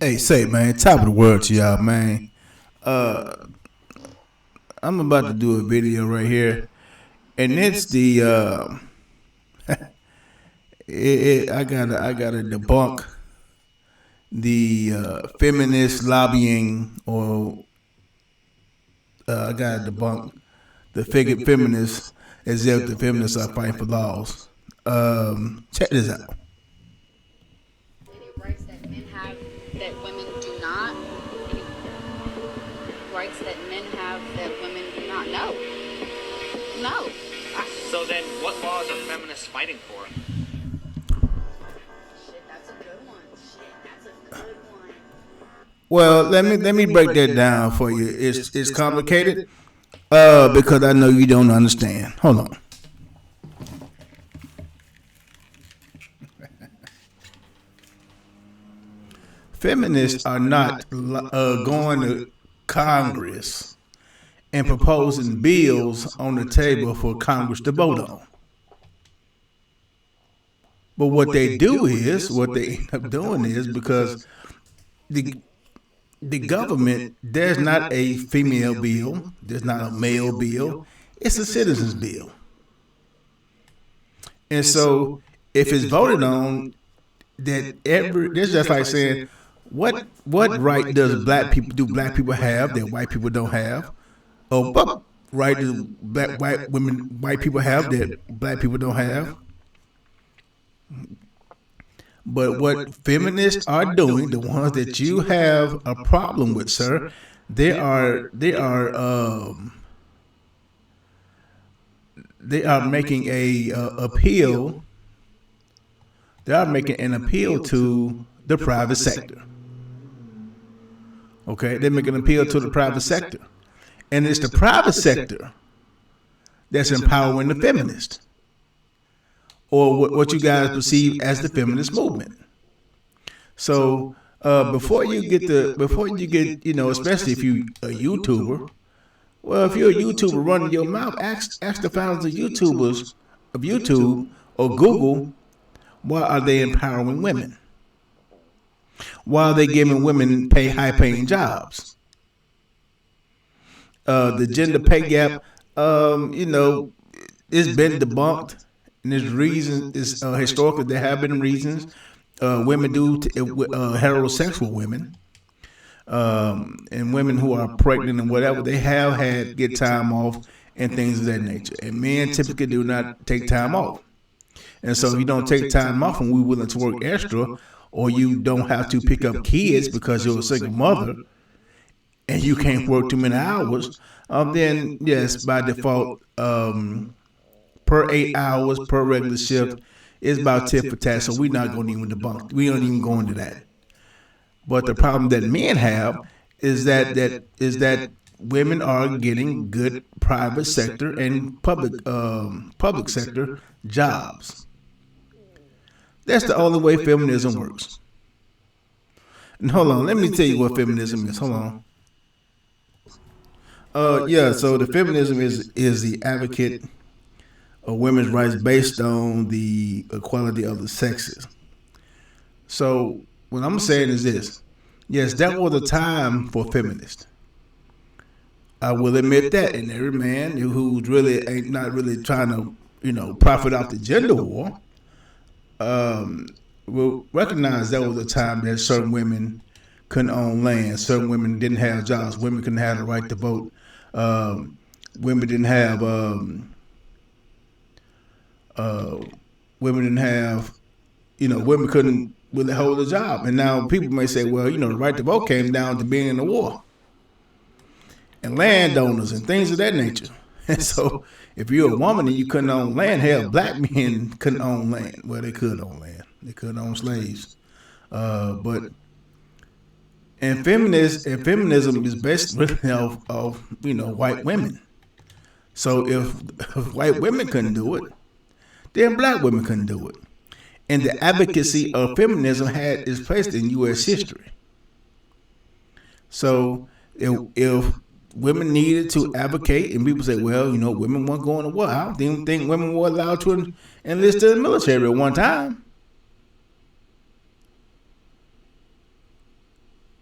Hey, say, man, top of the world to y'all, man. Uh, I'm about to do a video right here, and it's I gotta debunk the feminist lobbying, or I gotta debunk the figured feminists as if the feminists are fighting for laws. Check this out. Any rights that men have that women do not? Any rights that men have that women do not? No. No. So then, what laws are feminists fighting for? Shit, that's a good one. Shit, that's a good one. Well, let me break that down for you. It's complicated, because I know you don't understand. Hold on. Feminists are not going to Congress and proposing bills on the table for Congress to vote on. But what they end up doing is, because the government, there's not a female bill, there's not a male bill, it's a citizens bill. And so if it's voted on, it's just like saying, what right black people have that white people don't have? Or what right do white people have that black people don't have? But what feminists are doing, the ones that you have a problem with, sir, they are making a appeal. They are making an appeal to the private sector. Okay, they're making an appeal to the private sector, and it's the private sector that's empowering the feminists, or what you guys perceive as the feminist movement. So before you get, especially if you a YouTuber, well, if you're a YouTuber running your mouth, ask the founders of YouTube or Google, why are they empowering women? Why are they giving women high paying jobs? The gender pay gap, it's been debunked, and there's reasons. It's historically there have been reasons. Women heterosexual women, and women who are pregnant and whatever, they have had get time off and things of that nature. And men typically do not take time off. And so if you don't take time off and we're willing to work extra, or you don't have to pick up kids because you're a single mother and you can't work too many hours, then yes, by default, per 8 hours per regular shift is about tit for tat. So we're not going to even debunk. We don't even go into that. But the problem that men have is that women are getting good private sector and public sector jobs. That's the only way feminism works. And hold on, let me tell you what feminism is. Hold on. Yeah, so the feminism is the advocate of women's rights based on the equality of the sexes. So what I'm saying is this: yes, that was a time for feminists. I will admit that, and every man who's really ain't not really trying to, profit off the gender war, will recognize that was a time that certain women couldn't own land, certain women didn't have jobs, women couldn't have the right to vote, women didn't have, women couldn't really hold a job. And now people may say, well, the right to vote came down to being in the war and landowners and things of that nature. And so if you're a woman and you couldn't own land, hell, black men couldn't own land. Well, they could own land. They could own slaves. But feminism is based really of white women. So if white women couldn't do it, then black women couldn't do it. And the advocacy of feminism is placed in U.S. history. So if women needed to advocate, and people say, well, women weren't going to war. I don't even think women were allowed to enlist in the military at one time.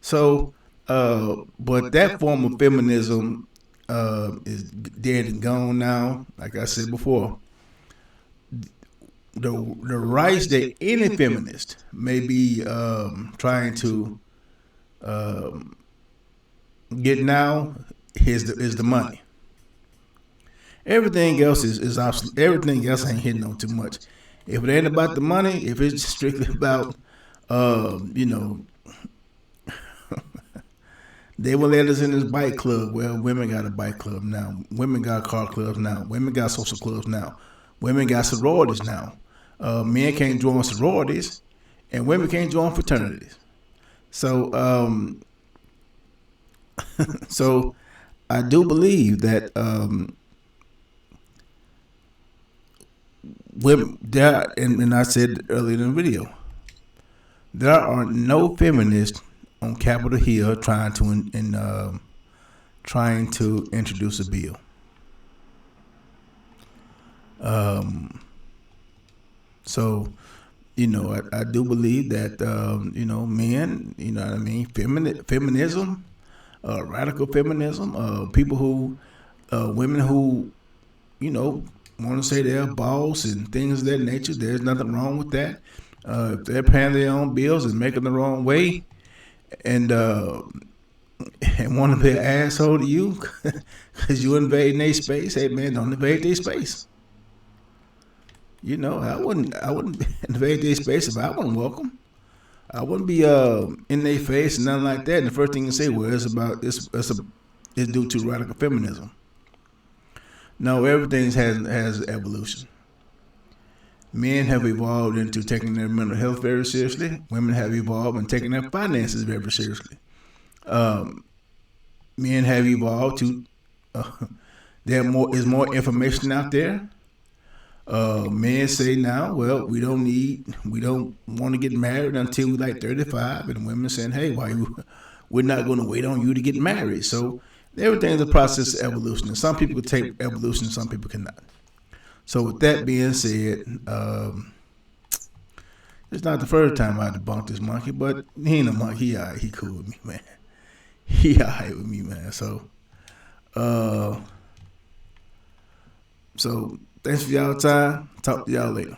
So, but that form of feminism is dead and gone now. Like I said before, the rights that any feminist may be trying to get now is the money. Everything else is obsolete. Everything else ain't hitting on too much. If it ain't about the money, if it's strictly about, you know, they will let us in this bike club. Well, women got a bike club now. Women got car clubs now. Women got social clubs now. Women got sororities now. Men can't join sororities, and women can't join fraternities. So, so I do believe that women there, and I said earlier in the video, there are no feminists on Capitol Hill trying to introduce a bill. So, I do believe that men, what I mean, feminism, radical feminism, people who, women who, want to say they're boss and things of that nature. There's nothing wrong with that. If they're paying their own bills and making the wrong way, and and want to be an asshole to you because you invading their space, hey man, don't invade their space. I wouldn't invade their space if I wasn't welcome. I wouldn't be in their face and nothing like that. And the first thing you say, well, it's due to radical feminism. No, everything has evolution. Men have evolved into taking their mental health very seriously. Women have evolved and taking their finances very seriously. Men have evolved to there's more information out there. Men say now, well, we don't want to get married until we like 35, and women saying, hey, we're not going to wait on you to get married. So everything's a process of evolution, and some people can take evolution, and some people cannot. So with that being said, it's not the first time I debunked this monkey, but he ain't a monkey. He alright. He cool with me, man. He alright with me, man. So thanks for y'all time. Talk to y'all later.